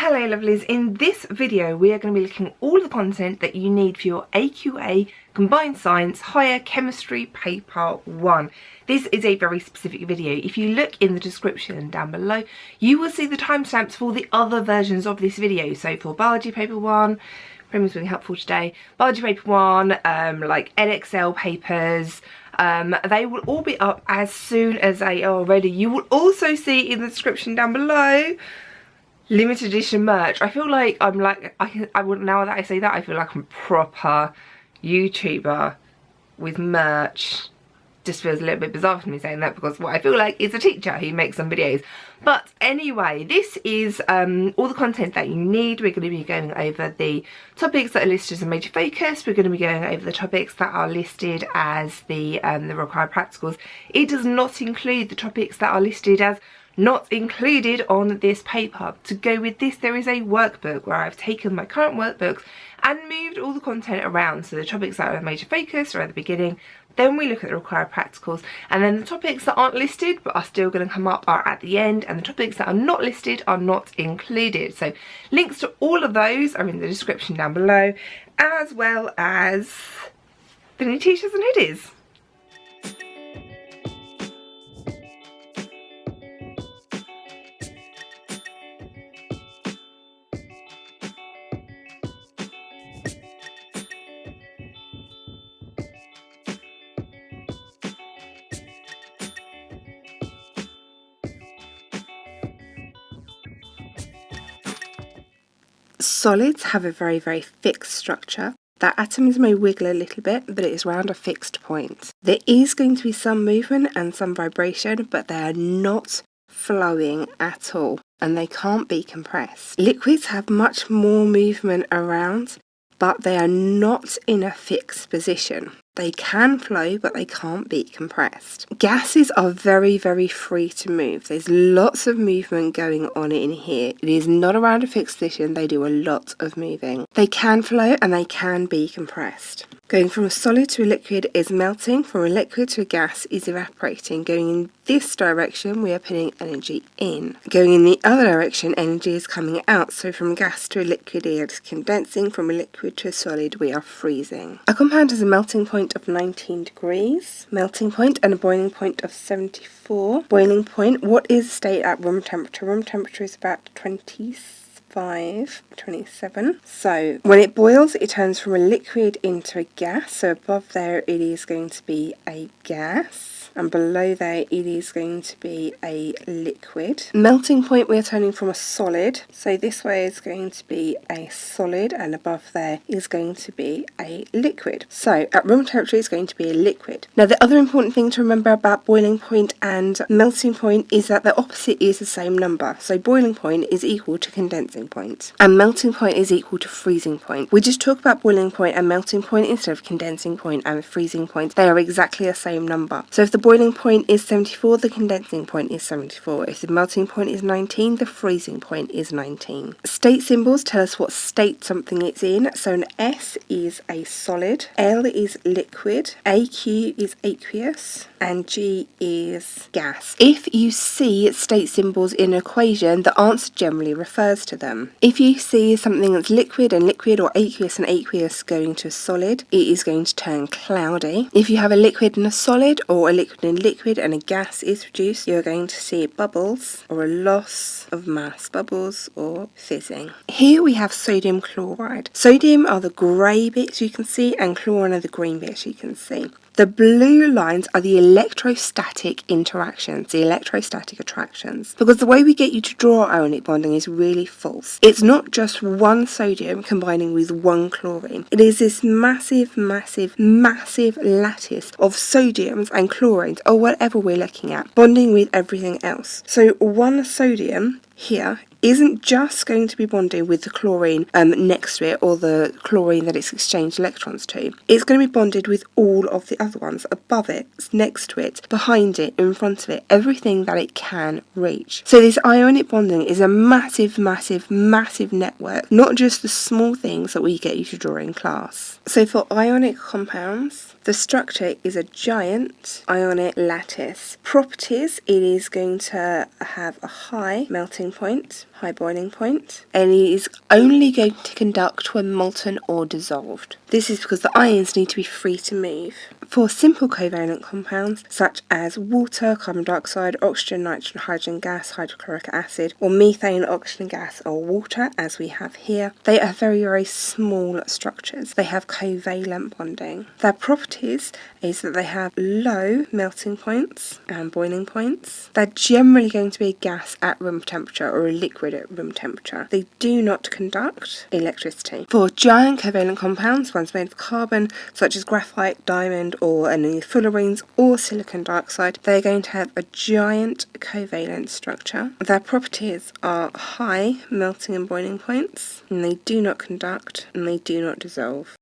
Hello lovelies, in this video we are going to be looking at all the content that you need for your AQA Combined Science Higher Chemistry Paper 1. This is a very specific video. If you look in the description down below, you will see the timestamps for the other versions of this video. So for Biology Paper 1, Primrose really helpful today, Biology Paper 1, like NXL papers, they will all be up as soon as they are ready. You will also see in the description down below limited edition merch. I feel like I'm like, now that I say that, I feel like I'm a proper YouTuber with merch. Just feels a little bit bizarre for me saying that, because what I feel like is a teacher who makes some videos. But anyway, this is all the content that you need. We're going to be going over the topics that are listed as a major focus. We're going to be going over the topics that are listed as the required practicals. It does not include the topics that are listed as not included on this paper. To go with this, there is a workbook where I've taken my current workbooks and moved all the content around. So the topics that are a major focus are at the beginning, then we look at the required practicals, and then the topics that aren't listed but are still going to come up are at the end, and the topics that are not listed are not included. So links to all of those are in the description down below, as well as the new t-shirts and hoodies. Solids have a very fixed structure. Their atoms may wiggle a little bit, but it is around a fixed point. There is going to be some movement and some vibration, but they are not flowing at all, and they can't be compressed. Liquids have much more movement around, but they are not in a fixed position. They can flow, but they can't be compressed. Gases are very free to move. There's lots of movement going on in here. It is not around a fixed position. They do a lot of moving. They can flow and they can be compressed. Going from a solid to a liquid is melting. From a liquid to a gas is evaporating. Going in this direction, we are putting energy in. Going in the other direction, energy is coming out. So from gas to a liquid, it is condensing. From a liquid to a solid, we are freezing. A compound has a melting point of 19 degrees, melting point, and a boiling point of 74. Boiling point, what is the state at room temperature? Room temperature is about 27. So when it boils, it turns from a liquid into a gas. So above there it is going to be a gas, and below there it is going to be a liquid. Melting point, we're turning from a solid, so this way is going to be a solid, and above there is going to be a liquid. So at room temperature it's going to be a liquid. Now the other important thing to remember about boiling point and melting point is that the opposite is the same number. So boiling point is equal to condensing point, and melting point is equal to freezing point. We just talk about boiling point and melting point instead of condensing point and freezing point. They are exactly the same number. So if the boiling point is 74, the condensing point is 74. If the melting point is 19, the freezing point is 19. State symbols tell us what state something is in. So an S is a solid, L is liquid, AQ is aqueous, and G is gas. If you see state symbols in an equation, the answer generally refers to them. If you see something that's liquid and liquid, or aqueous and aqueous going to a solid, it is going to turn cloudy. If you have a liquid and a solid, or a liquid and liquid and a gas is produced, you're going to see bubbles, or a loss of mass, bubbles or fizzing. Here we have sodium chloride. Sodium are the grey bits you can see, and chlorine are the green bits you can see. The blue lines are the electrostatic interactions, the electrostatic attractions, because the way we get you to draw ionic bonding is really false. It's not just one sodium combining with one chlorine. It is this massive lattice of sodiums and chlorines, or whatever we're looking at, bonding with everything else. So one sodium here isn't just going to be bonding with the chlorine next to it, or the chlorine that it's exchanged electrons to. It's going to be bonded with all of the other ones above it, next to it, behind it, in front of it, everything that it can reach. So this ionic bonding is a massive network, not just the small things that we get you to draw in class. So for ionic compounds, the structure is a giant ionic lattice. Properties, it is going to have a high melting point, high boiling point, and it is only going to conduct when molten or dissolved. This is because the ions need to be free to move. For simple covalent compounds, such as water, carbon dioxide, oxygen, nitrogen, hydrogen gas, hydrochloric acid, or methane, oxygen gas, or water, as we have here, they are very, very small structures. They have covalent bonding. Their properties is that they have low melting points and boiling points. They're generally going to be a gas at room temperature or a liquid at room temperature. They do not conduct electricity. For giant covalent compounds, ones made of carbon, such as graphite, diamond, or any fullerenes or silicon dioxide, they're going to have a giant covalent structure. Their properties are high melting and boiling points, and they do not conduct, and they do not dissolve.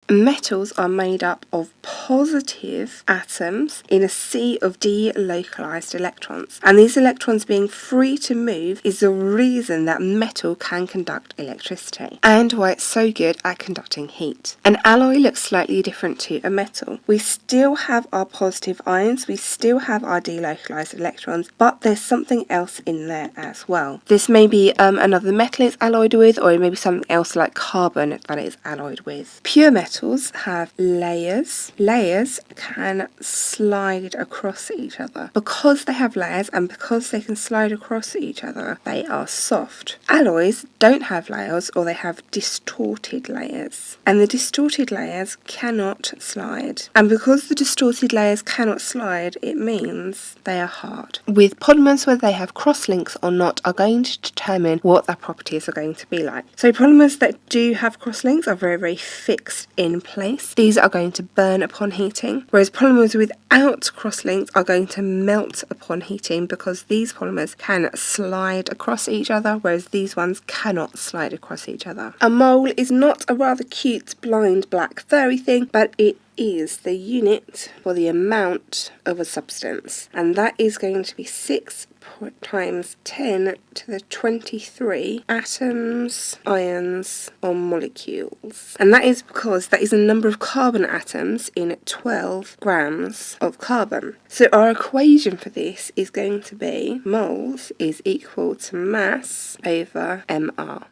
Metals are made up of positive atoms in a sea of delocalized electrons, and these electrons being free to move is the reason that metal can conduct electricity and why it's so good at conducting heat. An alloy looks slightly different to a metal. We still have our positive ions, we still have our delocalized electrons, but there's something else in there as well. This may be another metal it's alloyed with, or it may be something else like carbon that it's alloyed with. Pure metals have layers. Layers can slide across each other. Because they have layers and because they can slide across each other, they are soft. Alloys don't have layers, or they have distorted layers. And the distorted layers cannot slide. And because the distorted layers cannot slide, it means they are hard. With polymers, whether they have crosslinks or not are going to determine what their properties are going to be like. So polymers that do have crosslinks are very, very fixed in place. These are going to burn upon heating, whereas polymers without crosslinks are going to melt upon heating because these polymers can slide across each other, whereas these ones cannot slide across each other. A mole is not a rather cute blind black furry thing, but it is the unit for the amount of a substance, and that is going to be 6 times 10 to the 23 atoms, ions, or molecules. And that is because that is a number of carbon atoms in 12 grams of carbon. So our equation for this is going to be moles is equal to mass over mR.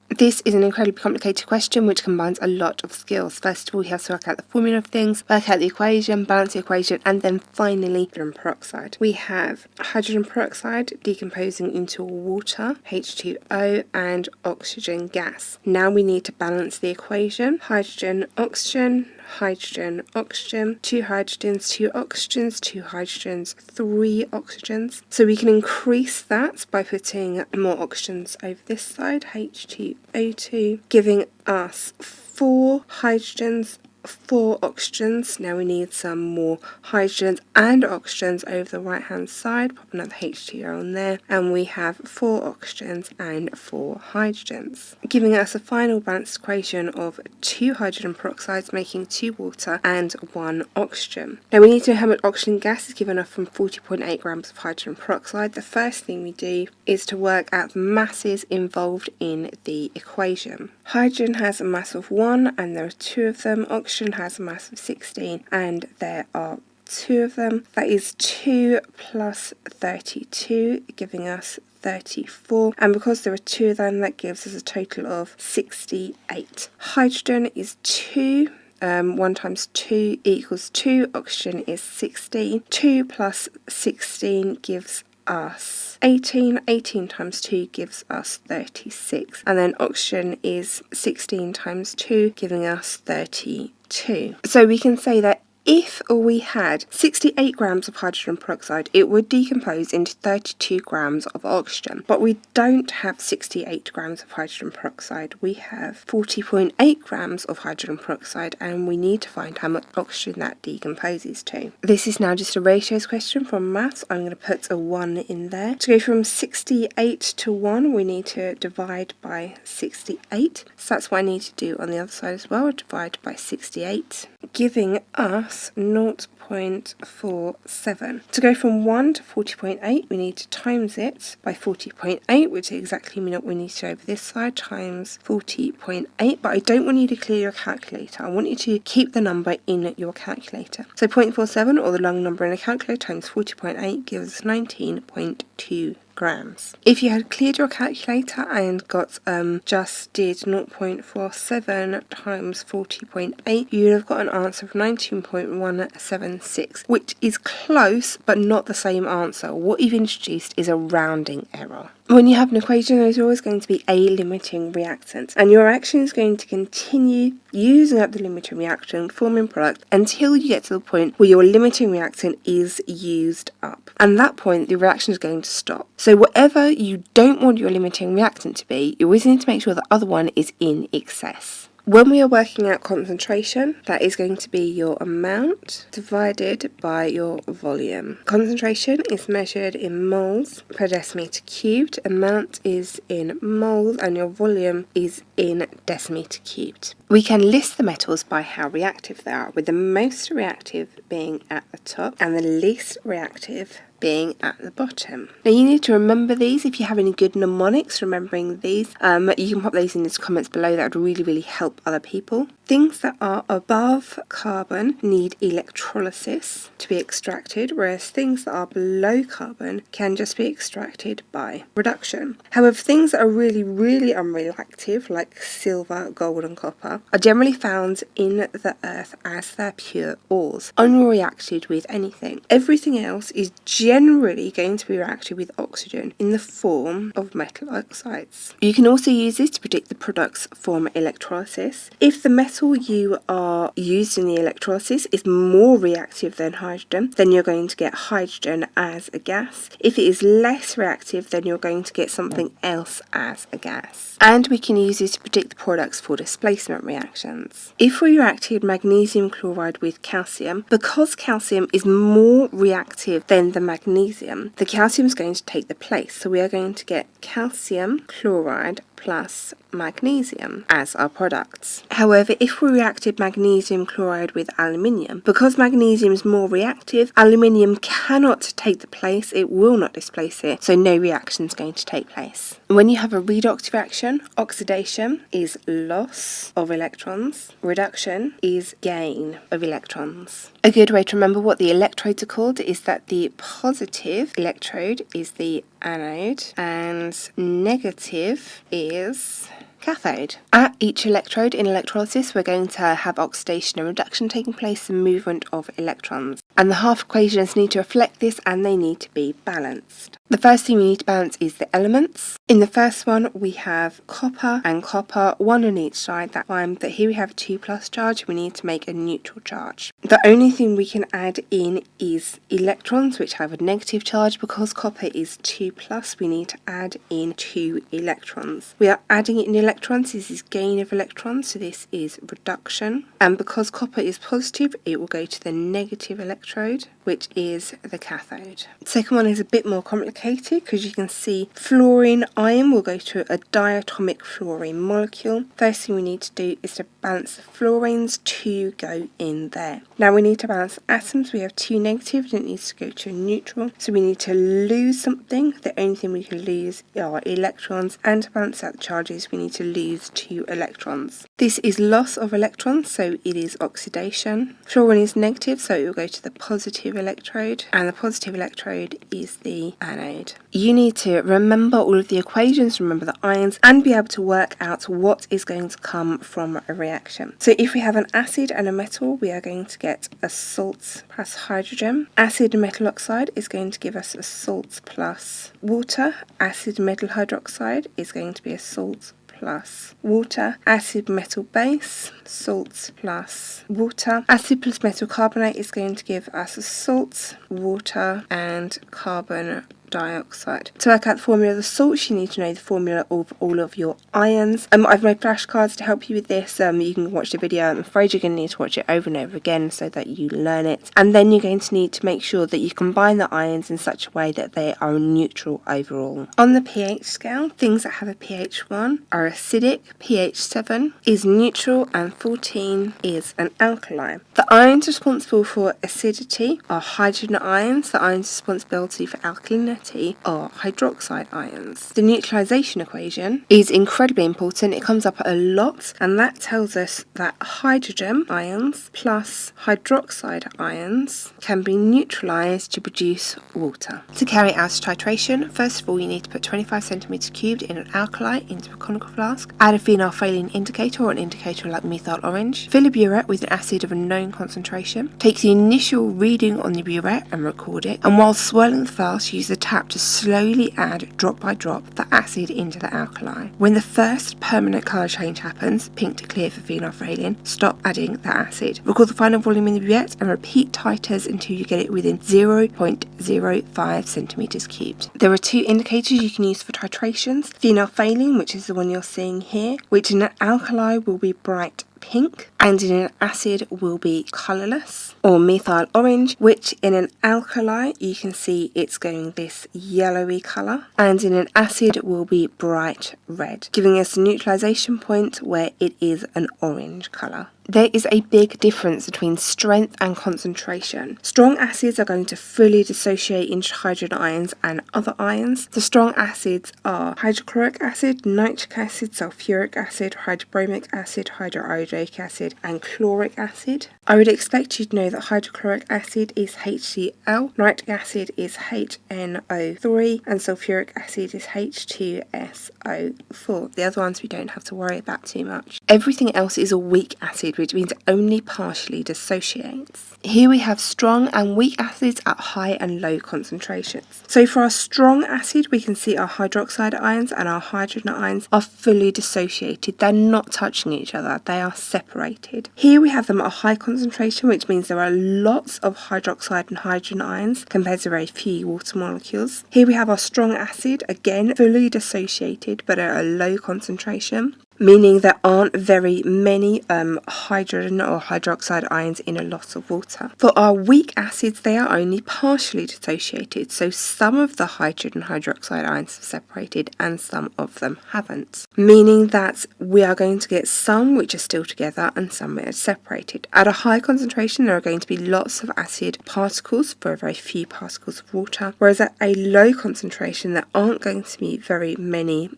This is an incredibly complicated question which combines a lot of skills. First of all, you have to work out the formula of things, work out the equation, balance the equation, and then finally hydrogen peroxide. We have hydrogen peroxide decomposing into water, H2O, and oxygen gas. Now we need to balance the equation. Hydrogen, oxygen, hydrogen, oxygen, 2 hydrogens, 2 oxygens, 2 hydrogens, 3 oxygens. So we can increase that by putting more oxygens over this side, H2O2, giving us 4 hydrogens, 4 oxygens. Now we need some more hydrogens and oxygens over the right hand side. Pop another H2O on there, and we have 4 oxygens and 4 hydrogens, giving us a final balanced equation of 2 hydrogen peroxides making 2 water and 1 oxygen. Now we need to know how much oxygen gas is given off from 40.8 grams of hydrogen peroxide. The first thing we do is to work out the masses involved in the equation. Hydrogen has a mass of 1 and there are 2 of them. Oxygen has a mass of 16 and there are 2 of them. That is 2 plus 32, giving us 34, and because there are 2 of them, that gives us a total of 68. Hydrogen is 2. 1 times 2 equals 2. Oxygen is 16. 2 plus 16 gives us 18. 18 times 2 gives us 36. And then oxygen is 16 times 2, giving us 32. So we can say that if we had 68 grams of hydrogen peroxide, it would decompose into 32 grams of oxygen. But we don't have 68 grams of hydrogen peroxide. We have 40.8 grams of hydrogen peroxide, and we need to find how much oxygen that decomposes to. This is now just a ratios question from maths. I'm going to put a 1 in there. To go from 68 to 1, we need to divide by 68. So that's what I need to do on the other side as well, divide by 68, giving us 0.47. To go from 1 to 40.8, we need to times it by 40.8, which is exactly what we need to do over this side, times 40.8. But I don't want you to clear your calculator. I want you to keep the number in your calculator. So 0.47, or the long number in a calculator, times 40.8 gives us 19.22. grams. If you had cleared your calculator and got just did 0.47 times 40.8, you would have got an answer of 19.176, which is close but not the same answer. What you've introduced is a rounding error. When you have an equation, there's always going to be a limiting reactant, and your reaction is going to continue using up the limiting reactant, forming product, until you get to the point where your limiting reactant is used up. And at that point, the reaction is going to stop. So whatever you don't want your limiting reactant to be, you always need to make sure the other one is in excess. When we are working out concentration, that is going to be your amount divided by your volume. Concentration is measured in moles per decimeter cubed, amount is in moles, and your volume is in decimeter cubed. We can list the metals by how reactive they are, with the most reactive being at the top and the least reactive being at the bottom. Now you need to remember these. If you have any good mnemonics remembering these, you can pop those in the comments below. That would really help other people. Things that are above carbon need electrolysis to be extracted, whereas things that are below carbon can just be extracted by reduction. However, things that are really unreactive, like silver, gold and copper, are generally found in the earth as their pure ores, unreacted with anything. Everything else is generally going to be reacted with oxygen in the form of metal oxides. You can also use this to predict the products from electrolysis. If the metal you are using in the electrolysis is more reactive than hydrogen, then you're going to get hydrogen as a gas. If it is less reactive, then you're going to get something else as a gas. And we can use this to predict the products for displacement reactions. If we reacted magnesium chloride with calcium, because calcium is more reactive than the magnesium, the calcium is going to take the place. So we are going to get calcium chloride plus magnesium as our products. However, if we reacted magnesium chloride with aluminium, because magnesium is more reactive, aluminium cannot take the place, it will not displace it, so no reaction is going to take place. When you have a redox reaction, oxidation is loss of electrons, reduction is gain of electrons. A good way to remember what the electrodes are called is that the positive electrode is the anode and negative is cathode. At each electrode in electrolysis, we're going to have oxidation and reduction taking place, and movement of electrons. And the half equations need to reflect this, and they need to be balanced. The first thing we need to balance is the elements. In the first one, we have copper and copper, one on each side. That means that here we have a 2+ charge. We need to make a neutral charge. The only thing we can add in is electrons, which have a negative charge. Because copper is 2+, we need to add in 2 electrons. We are adding it in electrons. This is gain of electrons, so this is reduction. And because copper is positive, it will go to the negative electrode, which is the cathode. The second one is a bit more complicated because you can see fluorine ion will go to a diatomic fluorine molecule. First thing we need to do is to balance the fluorines to go in there. Now we need to balance atoms. We have 2 negatives and it needs to go to a neutral. So we need to lose something. The only thing we can lose are electrons, and to balance out the charges we need to lose 2 electrons. This is loss of electrons, so it is oxidation. Fluorine is negative, so it will go to the positive electrode, and the positive electrode is the anode. You need to remember all of the equations, remember the ions, and be able to work out what is going to come from a reaction. So if we have an acid and a metal, we are going to get a salt plus hydrogen. Acid metal oxide is going to give us a salt plus water. Acid metal hydroxide is going to be a salt plus water. Acid metal base, salt plus water. Acid plus metal carbonate is going to give us a salt, water and carbon dioxide. To work out the formula of the salts, you need to know the formula of all of your ions. I've made flashcards to help you with this. You can watch the video. I'm afraid you're going to need to watch it over and over again so that you learn it. And then you're going to need to make sure that you combine the ions in such a way that they are neutral overall. On the pH scale, things that have a pH 1 are acidic, pH 7 is neutral, and 14 is an alkali. The ions responsible for acidity are hydrogen ions. The ions responsibility for alkalinity 30 are hydroxide ions. The neutralization equation is incredibly important. It comes up a lot, and that tells us that hydrogen ions plus hydroxide ions can be neutralized to produce water. To carry out titration, first of all you need to put 25 centimeters cubed in an alkali into a conical flask, add a phenolphthalein indicator or an indicator like methyl orange, fill a burette with an acid of a known concentration, take the initial reading on the burette and record it, and while swirling the flask use the tap to slowly add drop by drop the acid into the alkali. When the first permanent colour change happens, pink to clear for phenolphthalein, stop adding the acid. Record the final volume in the burette and repeat titers until you get it within 0.05 centimeters cubed. There are two indicators you can use for titrations: phenolphthalein, which is the one you're seeing here, which in an alkali will be bright pink and in an acid will be colourless, or methyl orange, which in an alkali you can see it's going this yellowy colour, and in an acid will be bright red, giving us a neutralization point where it is an orange colour. There is a big difference between strength and concentration. Strong acids are going to fully dissociate into hydrogen ions and other ions. The strong acids are hydrochloric acid, nitric acid, sulfuric acid, hydrobromic acid, hydroiodic acid, and chloric acid. I would expect you to know that hydrochloric acid is HCl, nitric acid is HNO3, and sulfuric acid is H2SO4. The other ones we don't have to worry about too much. Everything else is a weak acid, which means it only partially dissociates. Here we have strong and weak acids at high and low concentrations. So for our strong acid, we can see our hydroxide ions and our hydrogen ions are fully dissociated. They're not touching each other, they are separated. Here we have them at a high concentration, which means there are lots of hydroxide and hydrogen ions compared to very few water molecules. Here we have our strong acid, again fully dissociated but at a low concentration, meaning there aren't very many hydrogen or hydroxide ions in a lot of water. For our weak acids, they are only partially dissociated, so some of the hydrogen hydroxide ions have separated and some of them haven't, meaning that we are going to get some which are still together and some which are separated. At a high concentration, there are going to be lots of acid particles for very few particles of water, whereas at a low concentration, there aren't going to be very many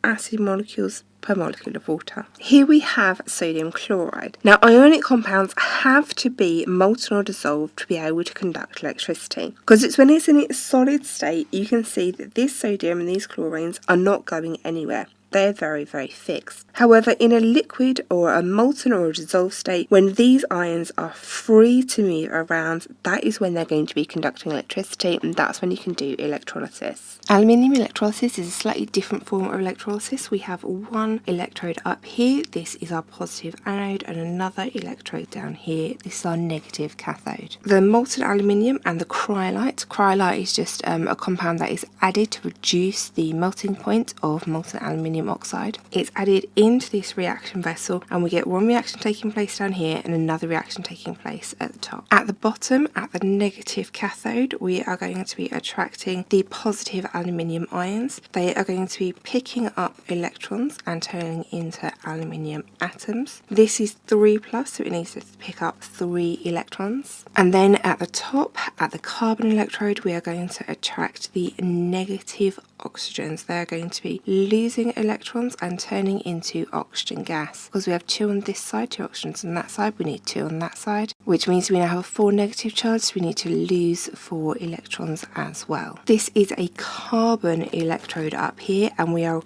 acid molecules per molecule of water. Here we have sodium chloride. Now, ionic compounds have to be molten or dissolved to be able to conduct electricity, because it's when it's in its solid state you can see that this sodium and these chlorines are not going anywhere. They're very, very fixed. However, in a liquid or a molten or a dissolved state, when these ions are free to move around, that is when they're going to be conducting electricity, and that's when you can do electrolysis. Aluminium electrolysis is a slightly different form of electrolysis. We have one electrode up here, this is our positive anode, and another electrode down here, this is our negative cathode. The molten aluminium and the cryolite is just a compound that is added to reduce the melting point of molten aluminium oxide. It's added into this reaction vessel, and we get one reaction taking place down here and another reaction taking place at the top. At the bottom, at the negative cathode, we are going to be attracting the positive aluminium ions. They are going to be picking up electrons and turning into aluminium atoms. This is 3+, so it needs to pick up 3 electrons. And then at the top, at the carbon electrode, we are going to attract the negative oxygens. They are going to be losing electrons and turning into oxygen gas. Because we have 2 on this side, 2 oxygens on that side, we need 2 on that side, which means we now have 4 negative charges, so we need to lose 4 electrons as well. This is a carbon electrode up here, and we are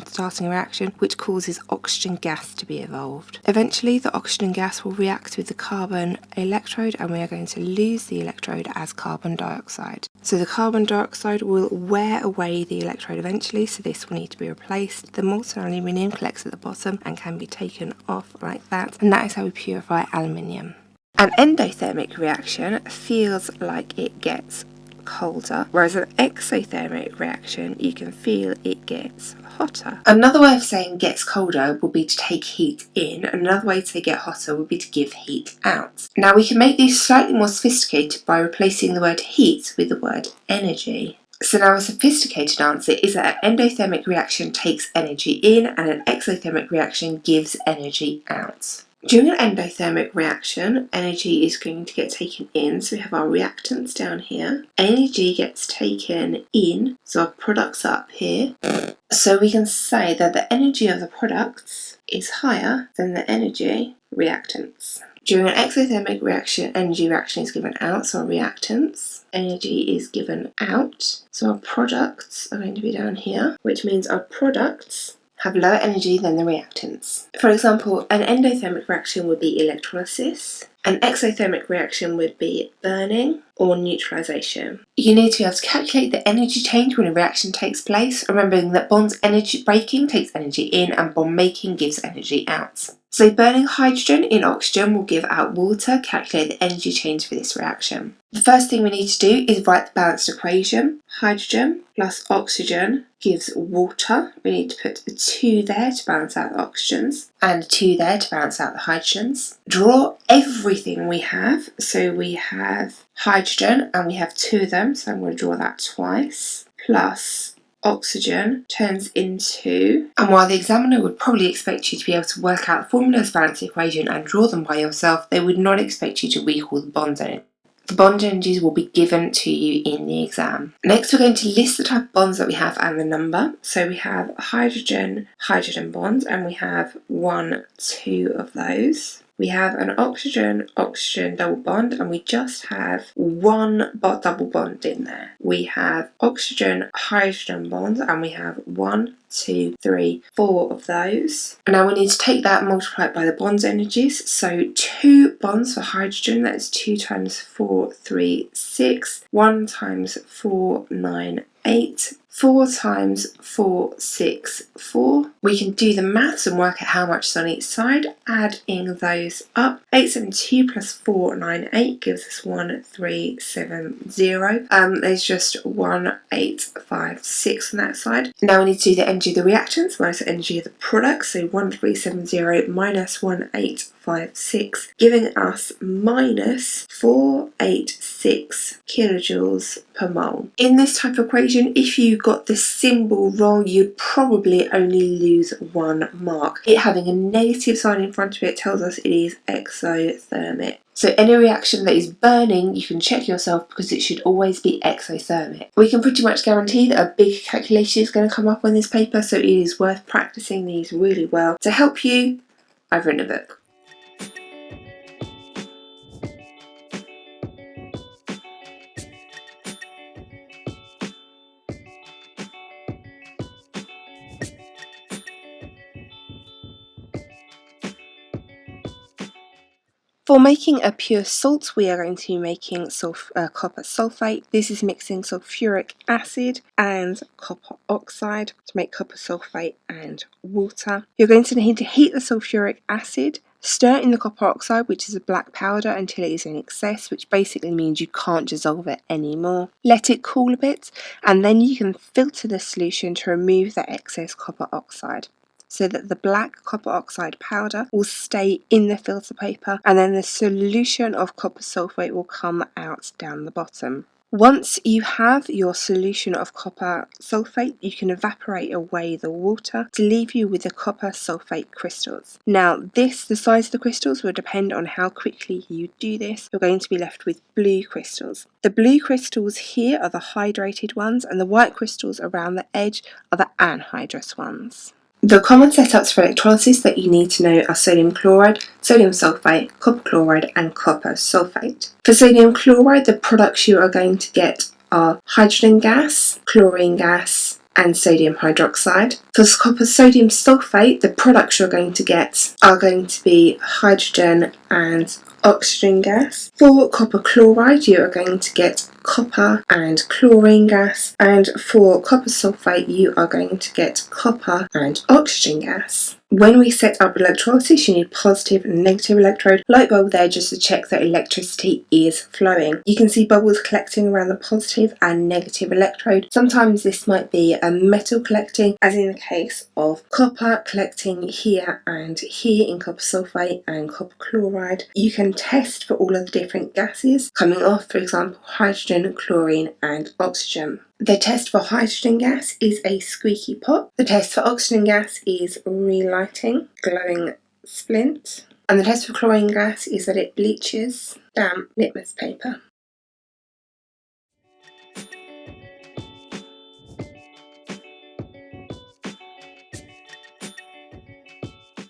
starting a reaction which causes oxygen gas to be evolved. Eventually the oxygen gas will react with the carbon electrode, and we are going to lose the electrode as carbon dioxide. So the carbon dioxide will wear away the electrode eventually, so this will need to be replaced. The molten aluminium collects at the bottom and can be taken off like that, and that is how we purify aluminium. An endothermic reaction feels like it gets colder, whereas an exothermic reaction, you can feel it gets hotter. Another way of saying gets colder would be to take heat in, and another way to get hotter would be to give heat out. Now we can make these slightly more sophisticated by replacing the word heat with the word energy. So now a sophisticated answer is that an endothermic reaction takes energy in and an exothermic reaction gives energy out. During an endothermic reaction, energy is going to get taken in, so we have our reactants down here. Energy gets taken in, so our products are up here. So we can say that the energy of the products is higher than the energy reactants. During an exothermic reaction, energy reaction is given out, so our reactants. Energy is given out, so our products are going to be down here, which means our products have lower energy than the reactants. For example, an endothermic reaction would be electrolysis. An exothermic reaction would be burning or neutralization. You need to be able to calculate the energy change when a reaction takes place, remembering that bonds energy breaking takes energy in and bond making gives energy out. So burning hydrogen in oxygen will give out water. Calculate the energy change for this reaction. The first thing we need to do is write the balanced equation. Hydrogen plus oxygen gives water. We need to put a 2 there to balance out the oxygens and a 2 there to balance out the hydrogens. Draw everything we have. So we have hydrogen and we have 2 of them, so I'm going to draw that twice, plus oxygen turns into, and while the examiner would probably expect you to be able to work out the formulas, balance the equation and draw them by yourself, they would not expect you to recall the bonds in it. The bond energies will be given to you in the exam. Next we're going to list the type of bonds that we have and the number. So we have hydrogen-hydrogen bonds, and we have 1, 2 of those. We have an oxygen-oxygen double bond, and we just have 1 double bond in there. We have oxygen-hydrogen bonds, and we have 1, 2, 3, 4 of those. And now we need to take that and multiply it by the bond's energies. So 2 bonds for hydrogen, that is 2 times 4, 3, 6. 1 times 4, 9, 8. 4 times 4, 6, 4. We can do the maths and work out how much is on each side, adding those up. 872 plus 498 gives us 1370. There's just 1856 on that side. Now we need to do the energy of the reactants minus the energy of the product. So 1370 minus 1856, giving us minus 486 kilojoules per mole. In this type of equation, if you got this symbol wrong, you'd probably only lose 1 mark. It having a negative sign in front of it tells us it is exothermic. So any reaction that is burning, you can check yourself because it should always be exothermic. We can pretty much guarantee that a big calculation is going to come up on this paper, so it is worth practicing these really well. To help you, I've written a book. For making a pure salt, we are going to be making copper sulfate. This is mixing sulfuric acid and copper oxide to make copper sulfate and water. You're going to need to heat the sulfuric acid, stir in the copper oxide, which is a black powder, until it is in excess, which basically means you can't dissolve it anymore. Let it cool a bit, and then you can filter the solution to remove the excess copper oxide, so that the black copper oxide powder will stay in the filter paper, and then the solution of copper sulfate will come out down the bottom. Once you have your solution of copper sulfate, you can evaporate away the water to leave you with the copper sulfate crystals. Now the size of the crystals will depend on how quickly you do this. You're going to be left with blue crystals. The blue crystals here are the hydrated ones, and the white crystals around the edge are the anhydrous ones. The common setups for electrolysis that you need to know are sodium chloride, sodium sulfate, copper chloride and copper sulfate. For sodium chloride, the products you are going to get are hydrogen gas, chlorine gas and sodium hydroxide. For copper sodium sulfate, the products you're going to get are going to be hydrogen and oxygen gas. For copper chloride, you are going to get copper and chlorine gas, and for copper sulfate you are going to get copper and oxygen gas. When we set up electrolysis, you need positive and negative electrode. Light bulb there just to check that electricity is flowing. You can see bubbles collecting around the positive and negative electrode. Sometimes this might be a metal collecting, as in the case of copper collecting here and here in copper sulfate and copper chloride. You can test for all of the different gases coming off, for example hydrogen, chlorine and oxygen. The test for hydrogen gas is a squeaky pot. The test for oxygen gas is relighting, glowing splint. And the test for chlorine gas is that it bleaches damp litmus paper.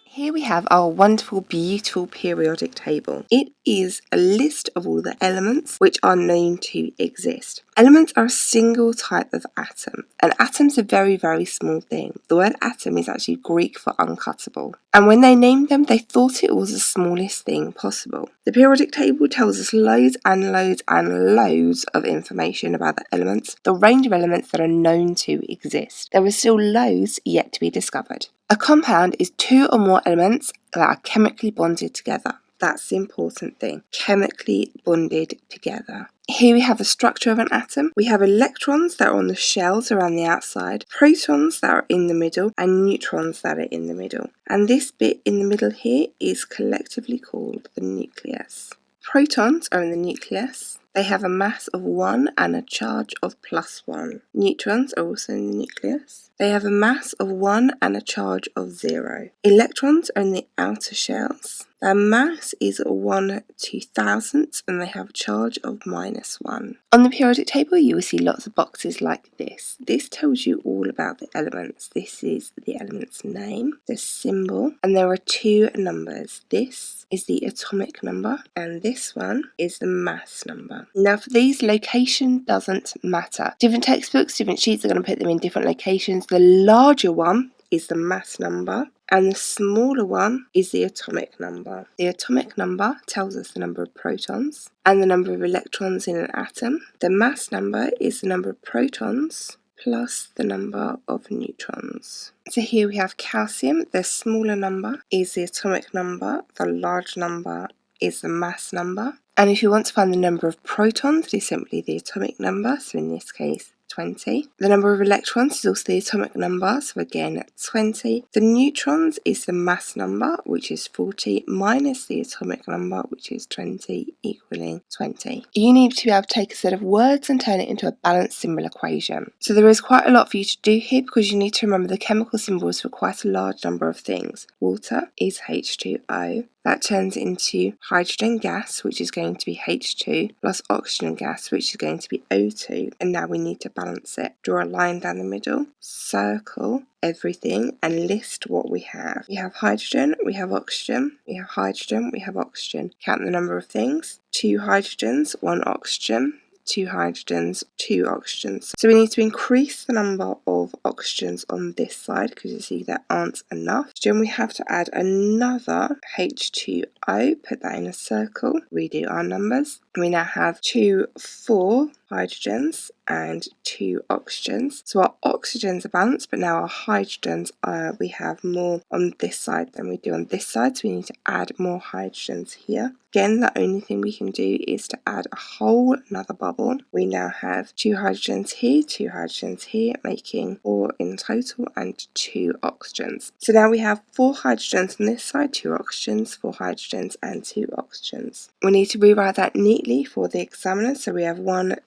Here we have our wonderful, beautiful periodic table. It is a list of all the elements which are known to exist. Elements are a single type of atom. An atom's a very, very small thing. The word atom is actually Greek for uncuttable. And when they named them, they thought it was the smallest thing possible. The periodic table tells us loads and loads and loads of information about the elements, the range of elements that are known to exist. There are still loads yet to be discovered. A compound is two or more elements that are chemically bonded together. That's the important thing. Chemically bonded together. Here we have the structure of an atom. We have electrons that are on the shells around the outside, protons that are in the middle, and neutrons that are in the middle. And this bit in the middle here is collectively called the nucleus. Protons are in the nucleus. They have a mass of 1 and a charge of +1. Neutrons are also in the nucleus. They have a mass of 1 and a charge of 0. Electrons are in the outer shells. Their mass is 1/2000 and they have a charge of -1. On the periodic table you will see lots of boxes like this. This tells you all about the elements. This is the element's name, the symbol, and there are two numbers. This is the atomic number and this one is the mass number. Now for these, location doesn't matter. Different textbooks, different sheets are going to put them in different locations. The larger one is the mass number and the smaller one is the atomic number. The atomic number tells us the number of protons and the number of electrons in an atom. The mass number is the number of protons plus the number of neutrons. So here we have calcium. The smaller number is the atomic number, the large number is the mass number. And if you want to find the number of protons, it is simply the atomic number, so in this case 20. The number of electrons is also the atomic number, so again 20. The neutrons is the mass number, which is 40, minus the atomic number, which is 20, equaling 20. You need to be able to take a set of words and turn it into a balanced symbol equation. So there is quite a lot for you to do here because you need to remember the chemical symbols for quite a large number of things. Water is H2O. That turns into hydrogen gas, which is going to be H2, plus oxygen gas, which is going to be O2. And now we need to balance it. Draw a line down the middle, circle everything, and list what we have. We have hydrogen, we have oxygen, we have hydrogen, we have oxygen. Count the number of things. 2 hydrogens, 1 oxygen. 2 hydrogens, 2 oxygens. So we need to increase the number of oxygens on this side because you see there aren't enough. Then we have to add another H2O, put that in a circle, redo our numbers. We now have 4 hydrogens and 2 oxygens. So our oxygens are balanced, but now our hydrogens we have more on this side than we do on this side, so we need to add more hydrogens here. Again, the only thing we can do is to add a whole another bubble. We now have 2 hydrogens here, 2 hydrogens here, making 4 in total and 2 oxygens. So now we have 4 hydrogens on this side, 2 oxygens, 4 hydrogens and 2 oxygens. We need to rewrite that neatly for the examiner, so we have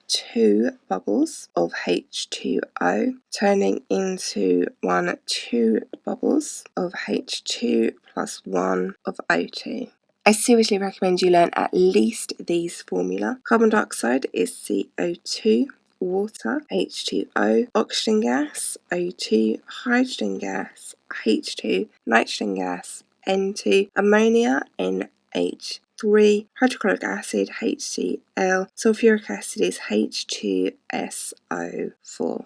2 bubbles of H2O turning into 2 bubbles of H2 plus 1 of O2. I seriously recommend you learn at least these formula. Carbon dioxide is CO2, water, H2O, oxygen gas, O2, hydrogen gas, H2, nitrogen gas, N2, ammonia, NH3, hydrochloric acid, HCl, sulfuric acid is H2SO4.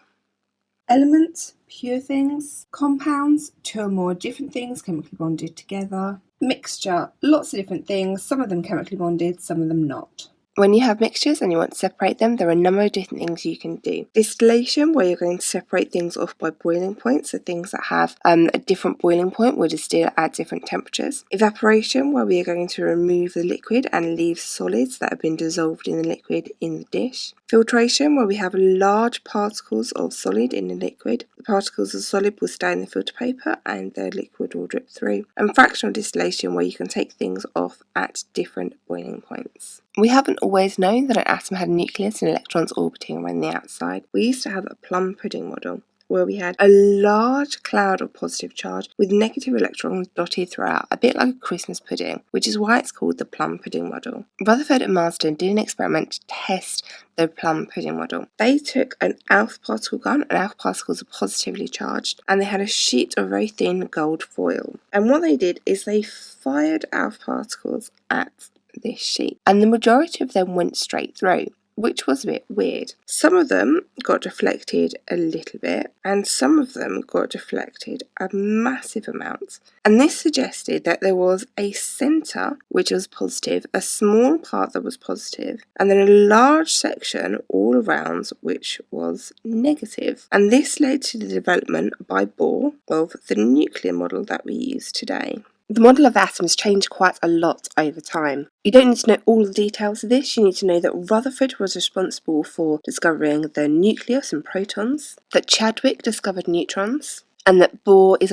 Elements, pure things, compounds, 2 or more different things chemically bonded together, mixture, lots of different things, some of them chemically bonded, some of them not. When you have mixtures and you want to separate them, there are a number of different things you can do. Distillation, where you're going to separate things off by boiling point, so things that have a different boiling point will distill at different temperatures. Evaporation, where we are going to remove the liquid and leave solids that have been dissolved in the liquid in the dish. Filtration, where we have large particles of solid in the liquid. The particles of solid will stay in the filter paper and the liquid will drip through. And fractional distillation, where you can take things off at different boiling points. We haven't always known that an atom had a nucleus and electrons orbiting around the outside. We used to have a plum pudding model, where we had a large cloud of positive charge with negative electrons dotted throughout, a bit like a Christmas pudding, which is why it's called the plum pudding model. Rutherford and Marsden did an experiment to test the plum pudding model. They took an alpha particle gun, and alpha particles are positively charged, and they had a sheet of very thin gold foil. And what they did is they fired alpha particles at this sheet, and the majority of them went straight through, which was a bit weird. Some of them got deflected a little bit, and some of them got deflected a massive amount. And this suggested that there was a centre which was positive, a small part that was positive, and then a large section all around which was negative. And this led to the development by Bohr of the nuclear model that we use today. The model of atoms changed quite a lot over time. You don't need to know all the details of this, you need to know that Rutherford was responsible for discovering the nucleus and protons, that Chadwick discovered neutrons, and that Bohr is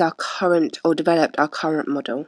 developed our current model.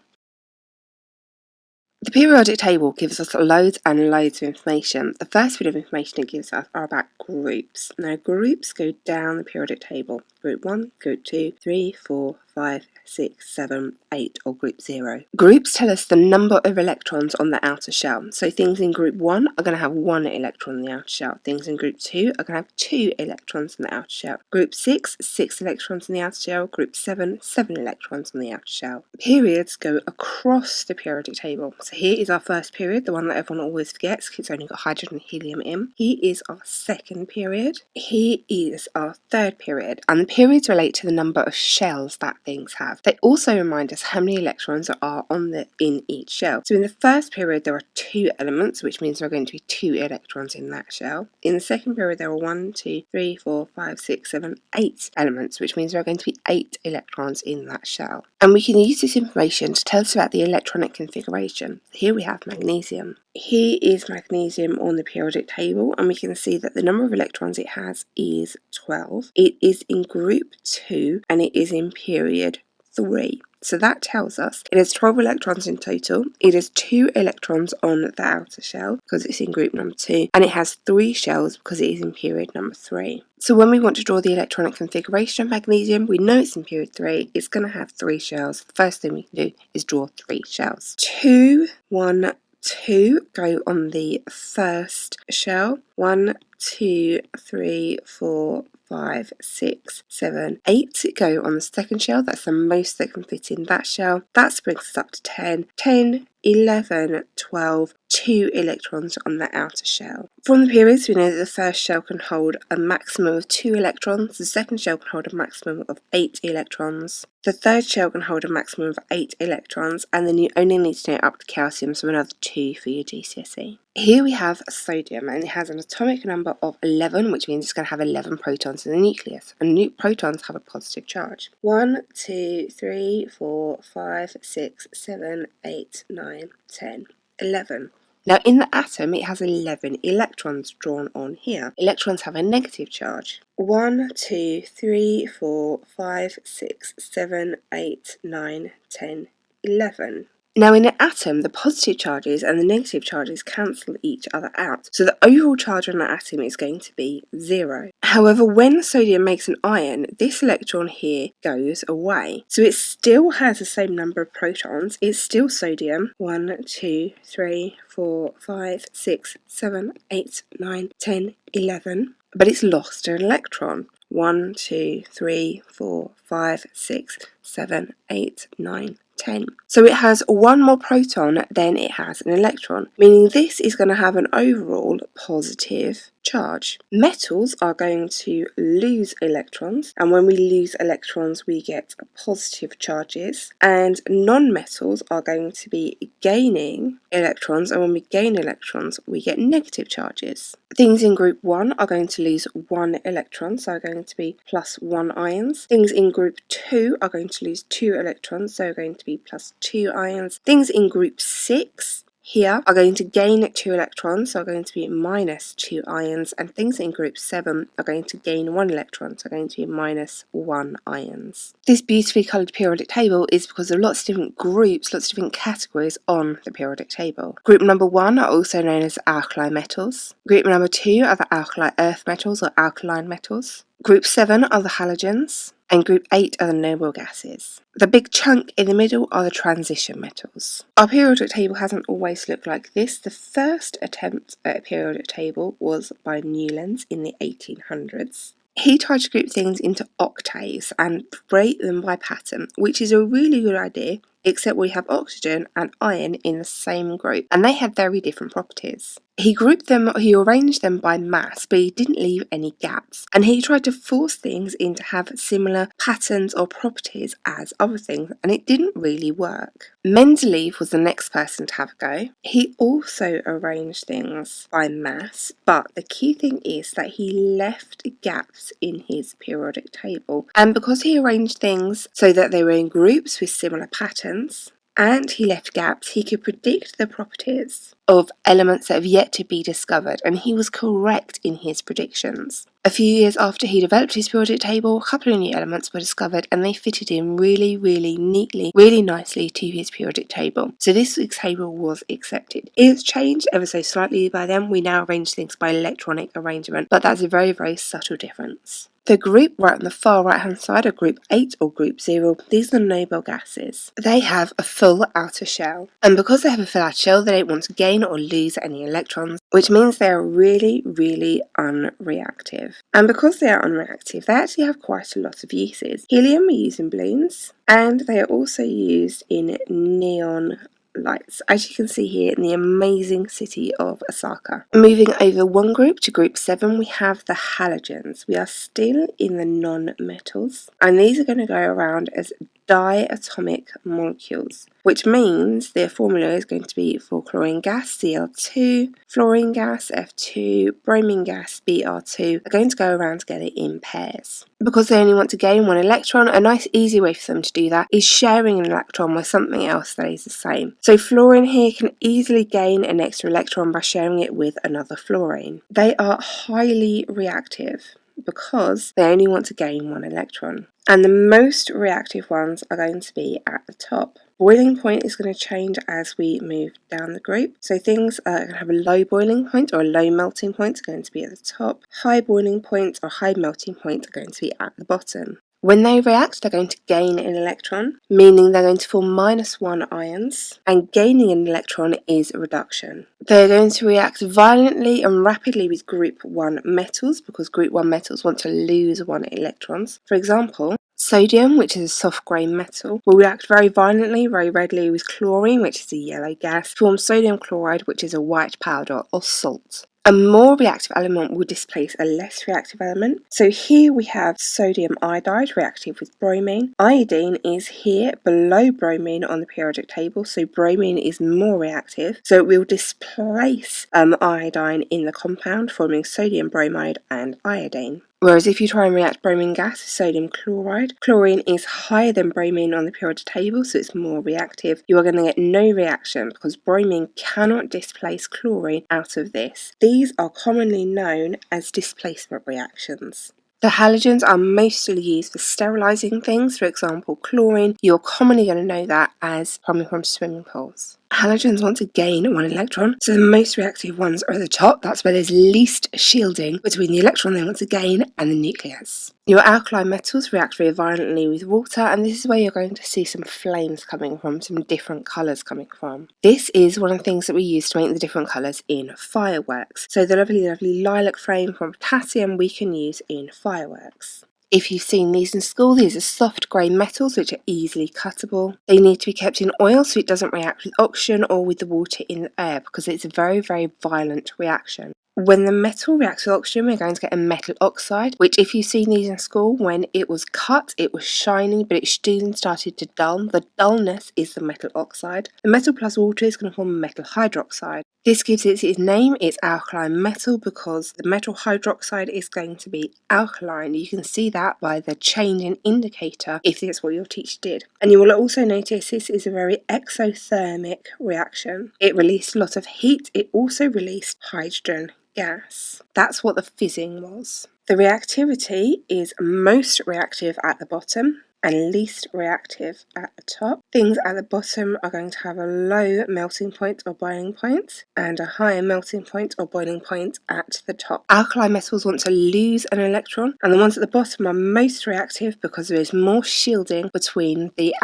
The periodic table gives us loads and loads of information. The first bit of information it gives us are about groups. Now groups go down the periodic table. Group 1, Group 2, 3, 4, 5, 6, 7, 8, or Group 0. Groups tell us the number of electrons on the outer shell. So things in Group 1 are going to have 1 electron in the outer shell. Things in Group 2 are going to have 2 electrons in the outer shell. Group 6, 6 electrons in the outer shell. Group 7, 7 electrons in the outer shell. Periods go across the periodic table. So here is our first period, the one that everyone always forgets because it's only got hydrogen and helium in. Here is our second period. Here is our third period. And the periods relate to the number of shells that things have. They also remind us how many electrons are in each shell. So in the first period there are 2 elements, which means there are going to be 2 electrons in that shell. In the second period there are 1, 2, 3, 4, 5, 6, 7, 8 elements, which means there are going to be 8 electrons in that shell. And we can use this information to tell us about the electronic configuration. Here we have magnesium. Here is magnesium on the periodic table, and we can see that the number of electrons it has is 12. It is in group 2 and it is in period 3. So that tells us it has 12 electrons in total. It has 2 electrons on the outer shell because it's in group number 2, and it has 3 shells because it is in period number 3. So when we want to draw the electronic configuration of magnesium, we know it's in period 3, it's going to have 3 shells. The first thing we can do is draw 3 shells. 2, 1, 2 go on the first shell. 1, 2, 3, 4, 5, 6, 7, 8 go on the second shell. That's the most that can fit in that shell. That brings us up to 10. 10, 11, 12, 2 electrons on the outer shell. From the periods, we know that the first shell can hold a maximum of 2 electrons, the second shell can hold a maximum of 8 electrons, the third shell can hold a maximum of 8 electrons, and then you only need to know up to calcium, so another 2 for your GCSE. Here we have sodium, and it has an atomic number of 11, which means it's going to have 11 protons in the nucleus, and protons have a positive charge. 1, 2, 3, 4, 5, 6, 7, 8, 9, 10, 11. Now in the atom it has 11 electrons drawn on here. Electrons have a negative charge. 1, 2, 3, 4, 5, 6, 7, 8, 9, 10, 11. Now in an atom, the positive charges and the negative charges cancel each other out, so the overall charge on the atom is going to be 0. However, when sodium makes an ion, this electron here goes away. So it still has the same number of protons, it's still sodium. 1, 2, 3, 4, 5, 6, 7, 8, 9, 10, 11. But it's lost an electron. 1, 2, 3, 4, 5, 6, 7, 8, 9, 10. So it has 1 more proton than it has an electron, meaning this is going to have an overall positive charge. Metals are going to lose electrons, and when we lose electrons we get positive charges, and non-metals are going to be gaining electrons, and when we gain electrons we get negative charges. Things in group 1 are going to lose 1 electron, so are going to be +1 ions. Things in group 2 are going to lose 2 electrons, so are going to be +2 ions. Things in group 6 here are going to gain 2 electrons, so are going to be minus 2 ions, and things in group 7 are going to gain 1 electron, so are going to be minus 1 ions. This beautifully coloured periodic table is because of lots of different groups, lots of different categories on the periodic table. Group number 1 are also known as alkali metals. Group number 2 are the alkali earth metals or alkaline metals. Group 7 are the halogens, and group 8 are the noble gases. The big chunk in the middle are the transition metals. Our periodic table hasn't always looked like this. The first attempt at a periodic table was by Newlands in the 1800s. He tried to group things into octaves and rate them by pattern, which is a really good idea, except we have oxygen and iron in the same group, and they had very different properties. He arranged them by mass, but he didn't leave any gaps, and he tried to force things in to have similar patterns or properties as other things, and it didn't really work. Mendeleev was the next person to have a go. He also arranged things by mass, but the key thing is that he left gaps in his periodic table, and because he arranged things so that they were in groups with similar patterns, and he left gaps, he could predict the properties of elements that have yet to be discovered, and he was correct in his predictions. A few years after he developed his periodic table, a couple of new elements were discovered, and they fitted in really, really neatly, really nicely to his periodic table. So this week's table was accepted. It's changed ever so slightly by then. We now arrange things by electronic arrangement, but that's a very, very subtle difference. The group right on the far right hand side are group 8 or group 0. These are the noble gases. They have a full outer shell, and because they have a full outer shell, they don't want to gain or lose any electrons, which means they are really, really unreactive. And because they are unreactive, they actually have quite a lot of uses. Helium we use in balloons, and they are also used in neon lights, as you can see here in the amazing city of Osaka. Moving over one group to group 7, we have the halogens. We are still in the non-metals, and these are going to go around as diatomic molecules, which means their formula is going to be for chlorine gas Cl2, fluorine gas F2, bromine gas Br2 are going to go around together in pairs. Because they only want to gain 1 electron, a nice easy way for them to do that is sharing an electron with something else that is the same. So fluorine here can easily gain an extra electron by sharing it with another fluorine. They are highly reactive because they only want to gain 1 electron. And the most reactive ones are going to be at the top. Boiling point is going to change as we move down the group. So things are going to have a low boiling point or a low melting point are going to be at the top. High boiling point or high melting point are going to be at the bottom. When they react, they're going to gain an electron, meaning they're going to form -1 ions, and gaining an electron is a reduction. They're going to react violently and rapidly with group 1 metals, because group 1 metals want to lose 1 electrons. For example, sodium, which is a soft grey metal, will react very violently, very readily with chlorine, which is a yellow gas, form sodium chloride, which is a white powder or salt. A more reactive element will displace a less reactive element. So here we have sodium iodide reactive with bromine. Iodine is here below bromine on the periodic table, so bromine is more reactive. So it will displace iodine in the compound, forming sodium bromide and iodine. Whereas if you try and react bromine gas with sodium chloride, chlorine is higher than bromine on the periodic table, so it's more reactive. You are going to get no reaction because bromine cannot displace chlorine out of this. These are commonly known as displacement reactions. The halogens are mostly used for sterilising things, for example chlorine. You're commonly going to know that as coming from swimming pools. Halogens want to gain 1 electron, so the most reactive ones are at the top. That's where there's least shielding between the electron they want to gain and the nucleus. Your alkali metals react very violently with water, and this is where you're going to see some flames coming from, some different colours coming from. This is one of the things that we use to make the different colours in fireworks. So the lovely, lovely lilac flame from potassium we can use in fireworks. If you've seen these in school, these are soft grey metals which are easily cuttable. They need to be kept in oil so it doesn't react with oxygen or with the water in the air because it's a very, very violent reaction. When the metal reacts with oxygen, we're going to get a metal oxide, which if you've seen these in school, when it was cut, it was shiny, but it soon started to dull. The dullness is the metal oxide. The metal plus water is going to form a metal hydroxide. This gives it its name, it's alkali metal, because the metal hydroxide is going to be alkaline. You can see that by the change in indicator if that's what your teacher did. And you will also notice this is a very exothermic reaction. It released a lot of heat, it also released hydrogen gas. That's what the fizzing was. The reactivity is most reactive at the bottom and least reactive at the top. Things at the bottom are going to have a low melting point or boiling point and a higher melting point or boiling point at the top. Alkali metals want to lose an electron, and the ones at the bottom are most reactive because there is more shielding between the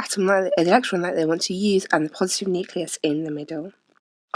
electron that they want to use and the positive nucleus in the middle.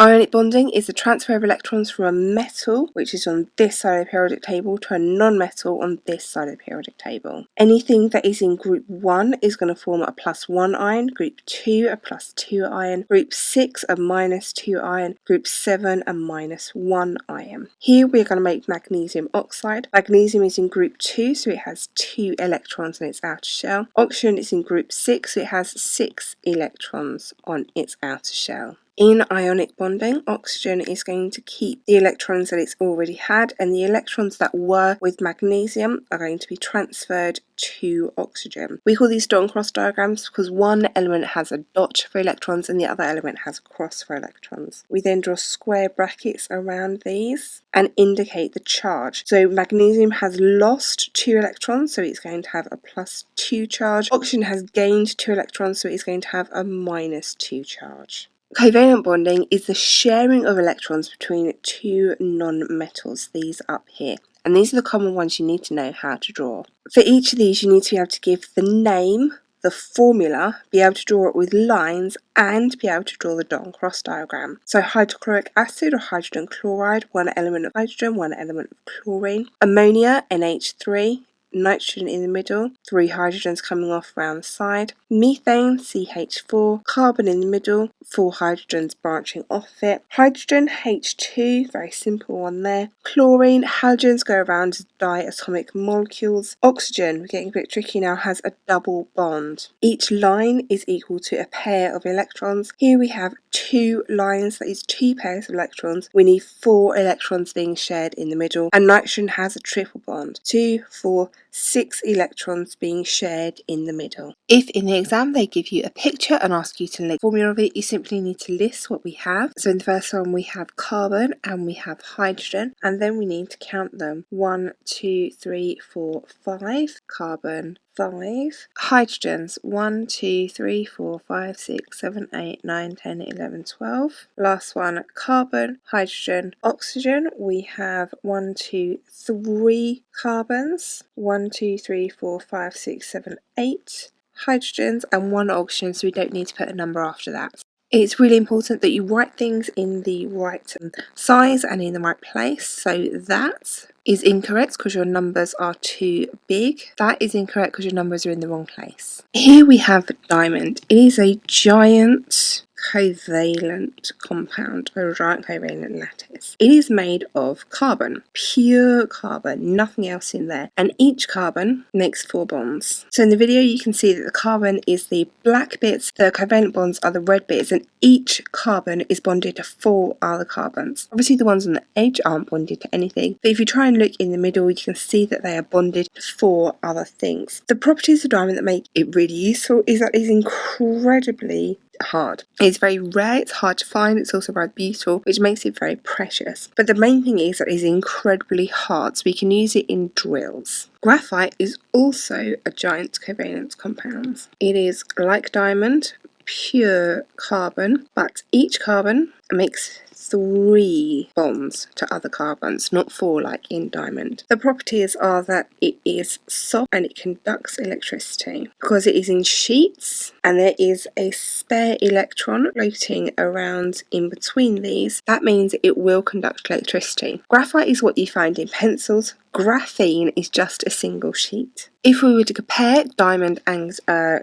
Ionic bonding is the transfer of electrons from a metal, which is on this side of the periodic table, to a non-metal on this side of the periodic table. Anything that is in group 1 is going to form a +1 ion, group 2 a +2 ion, group 6 a -2 ion, group 7 a -1 ion. Here we're going to make magnesium oxide. Magnesium is in group 2, so it has 2 electrons on its outer shell. Oxygen is in group 6, so it has 6 electrons on its outer shell. In ionic bonding, oxygen is going to keep the electrons that it's already had, and the electrons that were with magnesium are going to be transferred to oxygen. We call these dot and cross diagrams because one element has a dot for electrons and the other element has a cross for electrons. We then draw square brackets around these and indicate the charge. So magnesium has lost 2 electrons, so it's going to have a +2 charge. Oxygen has gained 2 electrons, so it's going to have a -2 charge. Covalent bonding is the sharing of electrons between 2 non-metals, these up here. And these are the common ones you need to know how to draw. For each of these, you need to be able to give the name, the formula, be able to draw it with lines, and be able to draw the dot and cross diagram. So hydrochloric acid or hydrogen chloride, 1 element of hydrogen, 1 element of chlorine. Ammonia, NH3. Nitrogen in the middle, 3 hydrogens coming off around the side, methane, CH4, carbon in the middle, 4 hydrogens branching off it, hydrogen, H2, very simple one there, chlorine, halogens go around as diatomic molecules, oxygen, we're getting a bit tricky now, has a double bond. Each line is equal to a pair of electrons. Here we have 2 lines, that is 2 pairs of electrons. We need 4 electrons being shared in the middle, and nitrogen has a triple bond, 2, 4, 6 electrons being shared in the middle. If in the exam they give you a picture and ask you to list the formula of it, you simply need to list what we have. So in the first one we have carbon and we have hydrogen, and then we need to count them. 1, 2, 3, 4, 5. Carbon, 5. Hydrogens, 1, 2, 3, 4, 5, 6, 7, 8, 9, 10, 11, 12. Last one, carbon, hydrogen, oxygen. We have 1, 2, 3 carbons. 1, 2, 3, 4, 5, 6, 7, 8 hydrogens, and 1 oxygen, so we don't need to put a number after that. It's really important that you write things in the right size and in the right place. So that is incorrect because your numbers are too big. That is incorrect because your numbers are in the wrong place. Here we have diamond. It is a giant covalent compound, or a giant covalent lattice. It is made of carbon, pure carbon, nothing else in there, and each carbon makes 4 bonds. So in the video you can see that the carbon is the black bits, the covalent bonds are the red bits, and each carbon is bonded to 4 other carbons. Obviously the ones on the edge aren't bonded to anything, but if you try and look in the middle you can see that they are bonded to 4 other things. The properties of diamond that make it really useful is that it's incredibly hard. It's very rare, it's hard to find, it's also very beautiful, which makes it very precious. But the main thing is that it's incredibly hard, so we can use it in drills. Graphite is also a giant covalent compound. It is like diamond, pure carbon, but each carbon makes 3 bonds to other carbons, not 4 like in diamond. The properties are that it is soft and it conducts electricity. Because it is in sheets and there is a spare electron floating around in between these, that means it will conduct electricity. Graphite is what you find in pencils, graphene is just a single sheet. If we were to compare diamond and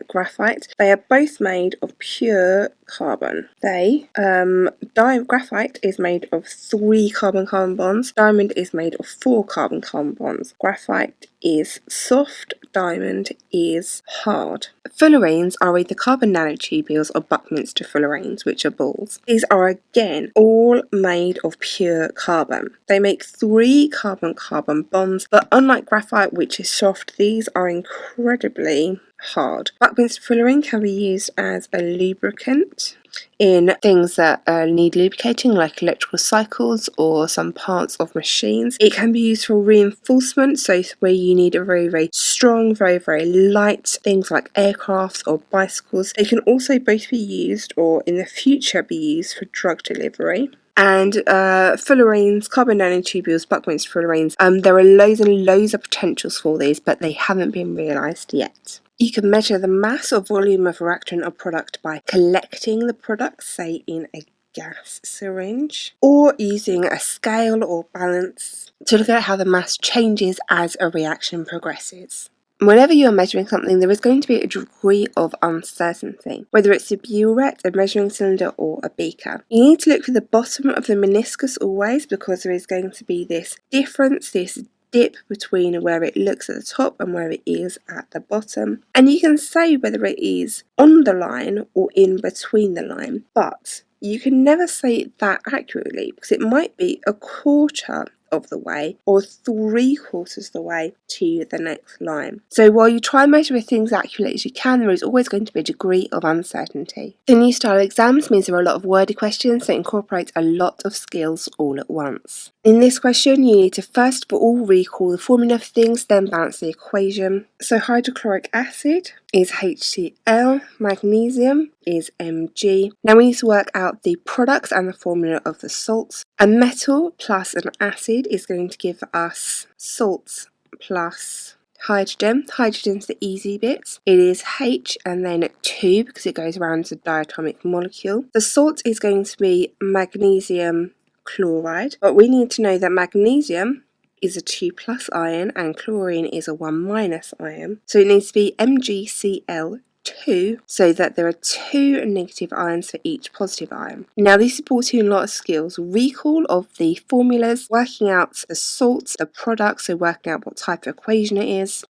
graphite, they are both made of pure carbon. Graphite is made of 3 carbon-carbon bonds. Diamond is made of 4 carbon-carbon bonds. Graphite is soft, diamond is hard. Fullerenes are either carbon nanotubules or Buckminster fullerenes, which are balls. These are again all made of pure carbon. They make 3 carbon-carbon bonds, but unlike graphite, which is soft, these are incredibly hard. Buckminster fullerene can be used as a lubricant in things that need lubricating, like electrical cycles or some parts of machines. It can be used for reinforcement, so where you need a very, very strong, very, very light, things like aircraft or bicycles. They can also both be used, or in the future be used, for drug delivery. And fullerenes, carbon nanotubules, Buckminster fullerenes, there are loads and loads of potentials for these, but they haven't been realised yet. You can measure the mass or volume of a reactant or product by collecting the product, say in a gas syringe, or using a scale or balance to look at how the mass changes as a reaction progresses. Whenever you are measuring something, there is going to be a degree of uncertainty, whether it's a burette, a measuring cylinder, or a beaker. You need to look for the bottom of the meniscus always, because there is going to be this difference, this dip between where it looks at the top and where it is at the bottom. And you can say whether it is on the line or in between the line, but you can never say that accurately, because it might be a quarter of the way or 3/4 of the way to the next line. So while you try and measure things accurately as you can, there is always going to be a degree of uncertainty. The new style exams means there are a lot of wordy questions that incorporate a lot of skills all at once. In this question, you need to first of all recall the formula for things, then balance the equation. So hydrochloric acid is HCl, magnesium is Mg. Now we need to work out the products and the formula of the salts. A metal plus an acid is going to give us salts plus hydrogen. Hydrogen's the easy bit. It is H and then 2 because it goes around as a diatomic molecule. The salt is going to be magnesium chloride, but we need to know that magnesium is a 2+ ion and chlorine is a 1- ion. So it needs to be MgCl2 so that there are 2 negative ions for each positive ion. Now this is brought in a lot of skills: recall of the formulas, working out the salts, the products, so working out what type of equation it is.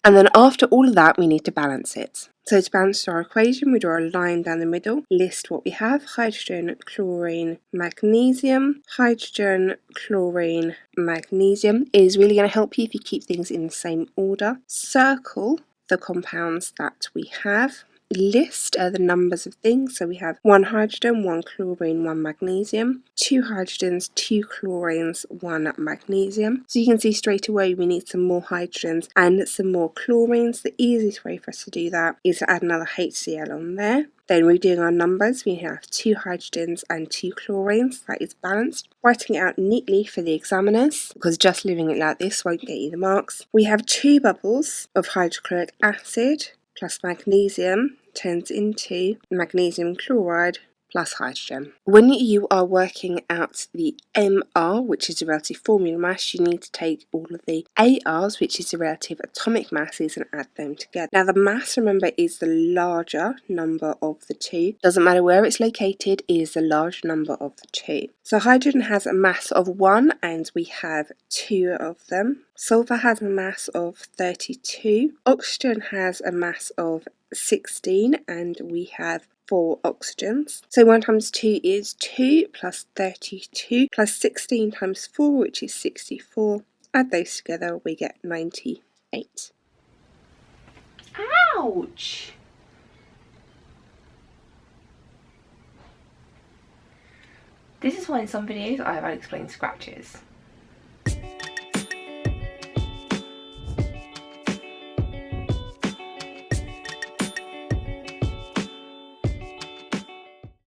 And then after all of that, we need to balance it. So to balance our equation, we draw a line down the middle, list what we have: hydrogen, chlorine, magnesium. Hydrogen, chlorine, magnesium. It is really going to help you if you keep things in the same order. Circle the compounds that we have. List the numbers of things. So we have 1 hydrogen, 1 chlorine, 1 magnesium, 2 hydrogens, 2 chlorines, 1 magnesium. So you can see straight away we need some more hydrogens and some more chlorines. The easiest way for us to do that is to add another HCl on there. Then we're doing our numbers. We have 2 hydrogens and 2 chlorines. That is balanced. Writing it out neatly for the examiners, because just leaving it like this won't get you the marks. We have 2 bubbles of hydrochloric acid plus magnesium turns into magnesium chloride plus hydrogen. When you are working out the MR, which is the relative formula mass, you need to take all of the ARs, which is the relative atomic masses, and add them together. Now the mass, remember, is the larger number of the two. Doesn't matter where it's located, it is the larger number of the two. So hydrogen has a mass of 1 and we have 2 of them. Sulfur has a mass of 32. Oxygen has a mass of 16 and we have 4 oxygens. So 1 times 2 is 2 plus 32 plus 16 times 4, which is 64. Add those together, we get 98. Ouch! This is why in some videos I have unexplained scratches.